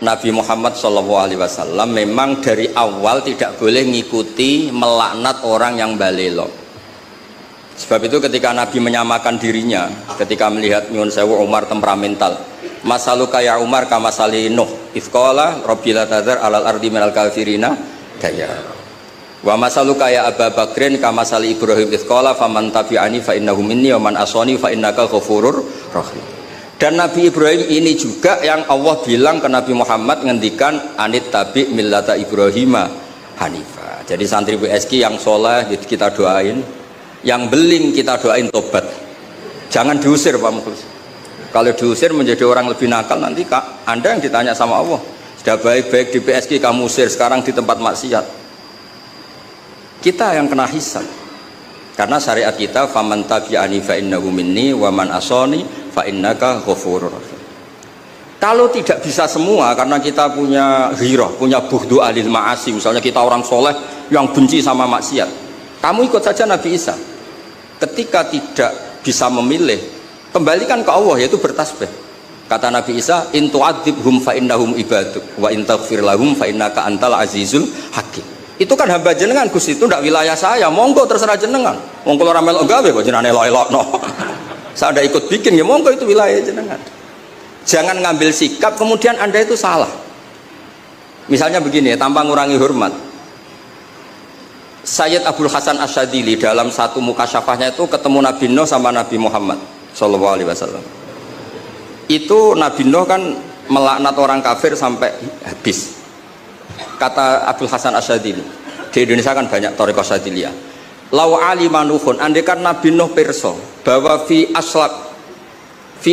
Nabi Muhammad SAW memang dari awal tidak boleh ngikuti melaknat orang yang balelo. Sebab itu ketika Nabi menyamakan dirinya, ketika melihat nyun sewu Umar temperamental, masaluka ya Umar kamasali Nuh ifqala Rabbila tadhar alal ardi minal kafirina daya wa masaluka ya Abu Bakrin kamasali Ibrahim ifqala faman tabi'ani fa innahu minni wa man asani fa innaka ghafurur rahim. Dan Nabi Ibrahim ini juga yang Allah bilang ke Nabi Muhammad ngendikan anit tabi millata Ibrahima hanifa. Jadi santri BSK yang soleh kita doain, yang beling kita doain tobat. Jangan diusir Pak Mukhlis. Kalau diusir menjadi orang lebih nakal, nanti Anda yang ditanya sama Allah. Sudah baik-baik di BSK kamu usir, sekarang di tempat maksiat. Kita yang kena hisab. Karena syariat kita faman tabi'ani fa innahu minni wa man asani fa innaka ghafurur rahim. Kalau tidak bisa semua karena kita punya ghirah, punya bughdu alil ma'asi, misalnya kita orang soleh yang benci sama maksiat, kamu ikut saja Nabi Isa. Ketika tidak bisa memilih, kembalikan ke Allah, yaitu bertasbih. Kata Nabi Isa, in tu'adzibhum fa innahum ibaduk wa in taghfir lahum fa innaka antal azizul hakim. Itu kan hamba jenengan, Gus, itu tidak wilayah saya, monggo terserah jenengan. Monggo ora melok gawe kok jenengan elok-elokno. Saya ada ikut bikin, ya monggo itu wilayah jenengan. Jangan ngambil sikap kemudian Anda itu salah. Misalnya begini, tanpa ngurangi hormat, Sayyid Abdul Hasan Asyadili dalam satu mukasyafahnya itu ketemu Nabi Nuh sama Nabi Muhammad Sallallahu Alaihi Wasallam. Itu Nabi Nuh kan melaknat orang kafir sampai habis. Kata Abdul Hasan Asyadili, di Indonesia kan banyak thariqah Asyadiliyah. Lau alimanuhun, andekan Nabi Nuh pirsa bahwa fi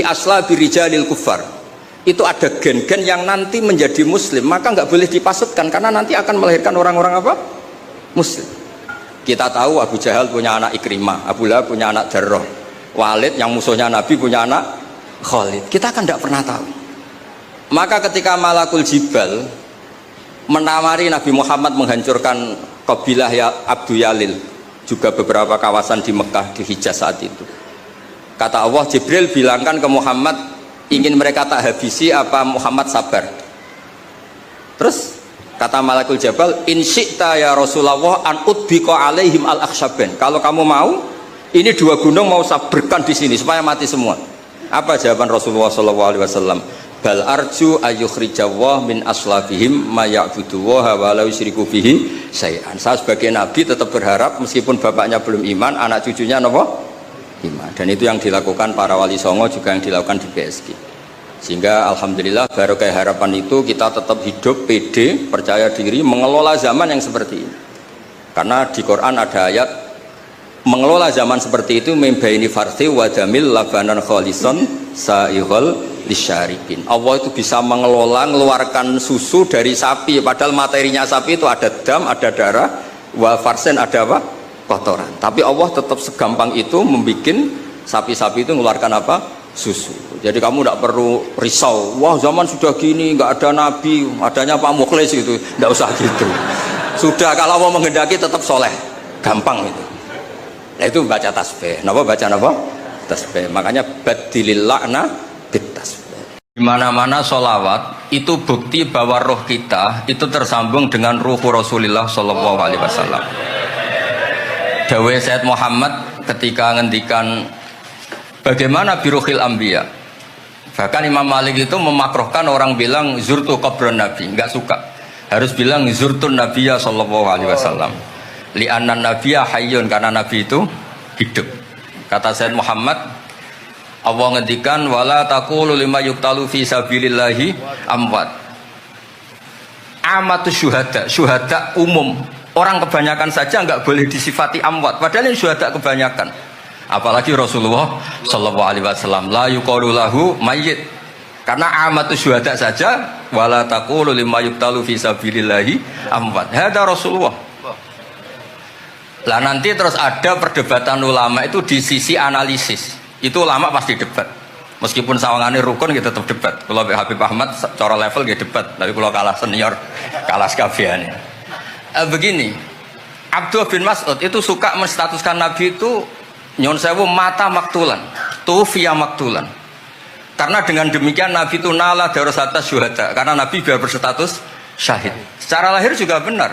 asla birijalil kufar itu ada gen-gen yang nanti menjadi muslim, maka nggak boleh dipasutkan karena nanti akan melahirkan orang-orang apa? Muslim. Kita tahu Abu Jahal punya anak Ikrimah, Abu Lahab punya anak Jarrah, Walid yang musuhnya Nabi punya anak Khalid. Kita kan tidak pernah tahu. Maka ketika Malakul Jibal menawari Nabi Muhammad menghancurkan kabilah ya Abdu Yalil, juga beberapa kawasan di Mekah, di Hijaz saat itu, kata Allah, Jibril bilangkan ke Muhammad, ingin mereka tak habisi apa Muhammad sabar. Terus kata Malakul Jabal, in syi'ta ya Rasulullah an udbiqa alaihim al-akhsyaben, kalau kamu mau ini dua gunung mau sabarkan di sini supaya mati semua. Apa jawaban Rasulullah SAW? Bal arju ayyukhrijawah min aslafihim ma ya'buduwaha wa la yusyriku bihi syai'an. Saya sebagai nabi tetap berharap meskipun bapaknya belum iman, anak cucunya apa? Iman. Dan itu yang dilakukan para wali songo, juga yang dilakukan di BSG. Sehingga alhamdulillah barokah harapan itu kita tetap hidup pede, percaya diri mengelola zaman yang seperti ini. Karena di Quran ada ayat mengelola zaman seperti itu membaini farthi wa damil labanan khalison sa'ighal lisyaribin. Allah itu bisa mengelola, mengeluarkan susu dari sapi, padahal materinya sapi itu ada dam, ada darah, wa farsen ada apa? Kotoran. Tapi Allah tetap segampang itu membuat sapi-sapi itu mengeluarkan apa? Susu. Jadi kamu tidak perlu risau, wah zaman sudah gini, nggak ada nabi, adanya Pak Mukhlis gitu, tidak usah gitu. Sudah, kalau mau menghendaki tetap soleh, gampang itu. Nah itu baca tasbih. Napa baca napa? Tasbih. Makanya badilil la'na bitasbih. Di mana-mana sholawat itu bukti bahwa roh kita itu tersambung dengan ruh Rasulullah Shallallahu Alaihi Wasallam. Dawai Sayyid Muhammad ketika ngendikan bagaimana biruhil anbiya. Bahkan Imam Malik itu memakruhkan orang bilang zurtu qabran Nabi, nggak suka. Harus bilang zurtun Nabiyya Shallallahu Alaihi Wasallam. Li'annan Nabiyya hayyun, karena Nabi itu hidup. Kata Sayyid Muhammad, Allah ngendikan wala taqulu lima yuqtalu fi sabilillahi amwat. Amatu syuhada, syuhada umum. Orang kebanyakan saja nggak boleh disifati amwat, padahal ini syuhada kebanyakan. Apalagi Rasulullah sallallahu alaihi wasallam la yuqalu lahu mayyit. Karena amatu syuhada saja wala taqulu lima yuqtalu fi sabilillahi amwat. Hada Rasulullah. Lah nanti terus ada perdebatan ulama itu di sisi analisis. Itu ulama pasti debat. Meskipun sawangane rukun kita tetap debat. Kalau Habib Ahmad cara level dia debat, tapi kalau kalah senior, kalah sekabiannya. Begini, Abdullah bin Mas'ud itu suka menstatuskan Nabi itu nyon sewu mata maktulan, tufiya maktulan. Karena dengan demikian Nabi itu nala darajat syuhada, karena Nabi biar berstatus syahid. Secara lahir juga benar.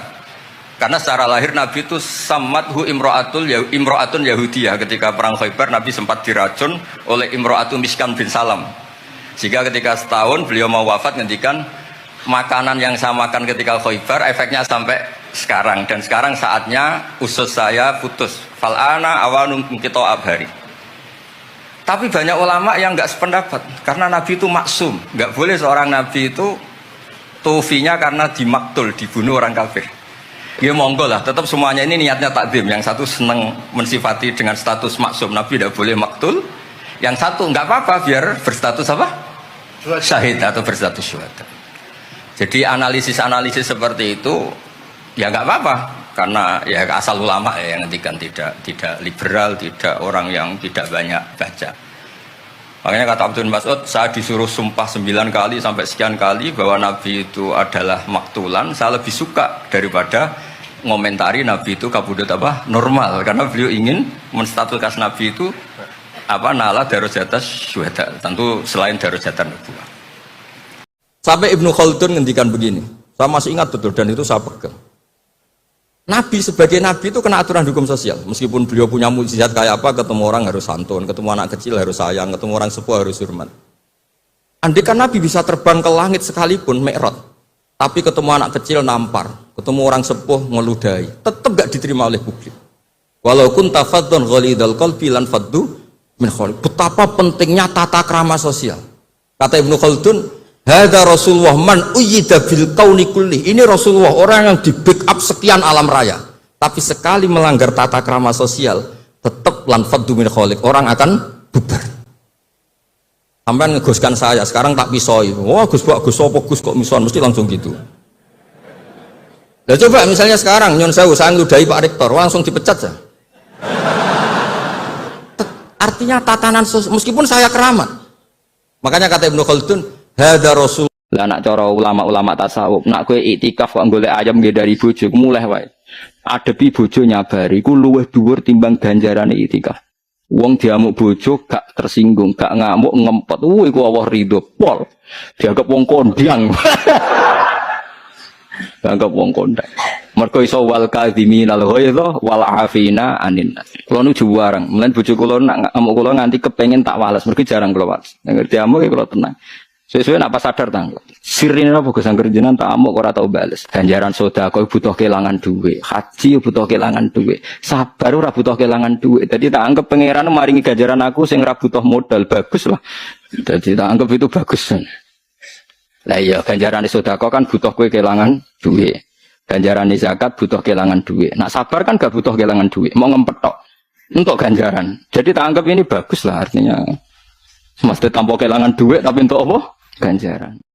Karena secara lahir Nabi itu samathu imro'atun Yahudiyah. Ketika perang Khaybar Nabi sempat diracun oleh imro'atun Miskan bin Salam. Sehingga ketika setahun beliau mau wafat ngendikan makanan yang saya makan ketika Khaybar efeknya sampai sekarang, dan sekarang saatnya usus saya putus. Fal'ana awanum kita abhari. Tapi banyak ulama yang nggak sependapat karena Nabi itu maksum, nggak boleh seorang Nabi itu tufinya karena dimaktul, dibunuh orang kafir. Ya monggo lah, tetap semuanya ini niatnya takdim. Yang satu senang mensifati dengan status maksum, Nabi tidak boleh maktul. Yang satu nggak apa-apa biar berstatus apa? Syahid atau berstatus syuhada. Jadi analisis seperti itu ya nggak apa-apa, karena ya asal ulama ya yang ngendikan, tidak liberal, tidak orang yang tidak banyak baca. Makanya kata Abdul Mas'ud, saya disuruh sumpah 9 kali sampai sekian kali bahwa Nabi itu adalah maktulan, saya lebih suka daripada ngomentari Nabi itu kabudut apa normal, karena beliau ingin menstatuskan Nabi itu apa nala darajatas syuhada, tentu selain darajatan nubuwah. Sampai Ibnu Khaldun ngendikan begini, saya masih ingat betul dan itu saya pegang. Nabi sebagai Nabi itu kena aturan hukum sosial. Meskipun beliau punya mukjizat kayak apa, ketemu orang harus santun, ketemu anak kecil harus sayang, ketemu orang sepuh harus hormat. Andai kan Nabi bisa terbang ke langit sekalipun, Mi'raj, tapi ketemu anak kecil nampar, ketemu orang sepuh ngeludahi, tetap gak diterima oleh publik. Walau kunta faddan ghalidhal qalbi lan faddu min khawlik. Betapa pentingnya tata krama sosial. Kata Ibnu Khaldun, hadza Rasulullah man uyyida bil kauni kulli. Ini Rasulullah, orang yang di backup sekian alam raya. Tapi sekali melanggar tata krama sosial, tetap lan faddu min khawlik, orang akan bubar. Sampai ngegoskan saya, sekarang tak pisoi. Wah Gus apa Gus kok mison, mesti langsung gitu. Nah coba misalnya sekarang nyon sewu saya ngeludahi Pak Rektor, langsung dipecat ya. Artinya tatanan sosial, meskipun saya keramat. Makanya kata Ibnu Khaldun, hadza Rasul. Lah nak cara ulama-ulama tasawuf, nak kowe iktikaf kok golek ayam nggih dari bojo, mulai wae. Adepi bojo nyabari ku luwih dhuwur timbang ganjarane iktikaf. Wong diamuk bojo gak tersinggung, gak ngamuk ngempet. Iku Allah ridho pol. Dianggap wong kondang. Dianggap wong kondang. Mergo iso wal kadhiminal ghaidha wal afina anin nas. Kulo nu juwarang, mlen bojo kulo nak ngamuk kulo nganti kepengin tak wales, mergo jarang kulo wales. Nek diamuk kulo tenang. Sesuai nak pas sadar tang. Sirine apa Gus angger jenengan tak amuk ora tau bales. Ganjaran sedekah butuh kelangan duit, haji butuh kelangan duit, sabar ora butuh kelangan duit. Jadi tak anggap pangeran maringi ganjaran aku sing ora butuh modal, bagus lah. Jadi tak anggap itu bagus. Lah iya ganjaran sedekah kan butuh kowe kelangan duit. Ganjaran zakat butuh kelangan duit. Nak sabar kan gak butuh kelangan duit, mau ngempet tok untuk ganjaran. Jadi tak anggap ini bagus lah, artinya mesti tanpa kelangan duit tapi untuk apa? Ganjaran.